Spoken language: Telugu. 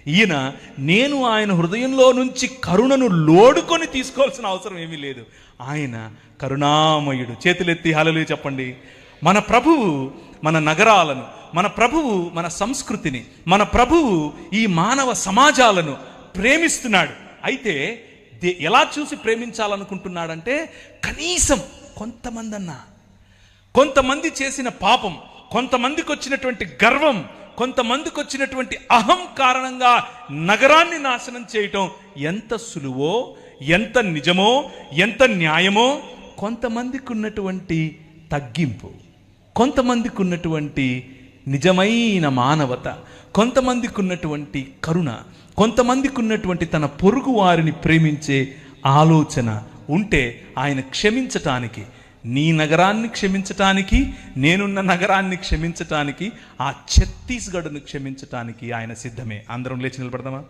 ఈయన నేను ఆయన హృదయంలో నుంచి కరుణను లోడుకొని తీసుకోవాల్సిన అవసరం ఏమీ లేదు. ఆయన కరుణామయుడు. చేతులెత్తి హల్లెలూయా చెప్పండి. మన ప్రభువు మన నగరాలను, మన ప్రభువు మన సంస్కృతిని, మన ప్రభువు ఈ మానవ సమాజాలను ప్రేమిస్తున్నాడు. అయితే ఎలా చూసి ప్రేమించాలనుకుంటున్నాడంటే, కనీసం కొంతమంది చేసిన పాపం, కొంతమందికి వచ్చినటువంటి గర్వం, కొంతమందికి వచ్చినటువంటి అహం కారణంగా నగరాన్ని నాశనం చేయటం ఎంత సులువో, ఎంత నిజమో, ఎంత న్యాయమో, కొంతమందికి ఉన్నటువంటి తగ్గింపు, కొంతమందికి ఉన్నటువంటి నిజమైన మానవత, కొంతమందికి ఉన్నటువంటి కరుణ, కొంతమందికి ఉన్నటువంటి తన పొరుగు వారిని ప్రేమించే ఆలోచన ఉంటే ఆయన క్షమించటానికి, నీ నగరాన్ని క్షమించటానికి, నేనున్న నగరాన్ని క్షమించటానికి, ఆ ఛత్తీస్గఢ్ను క్షమించటానికి ఆయన సిద్ధమే. అందరం లేచి నిలబడదామా?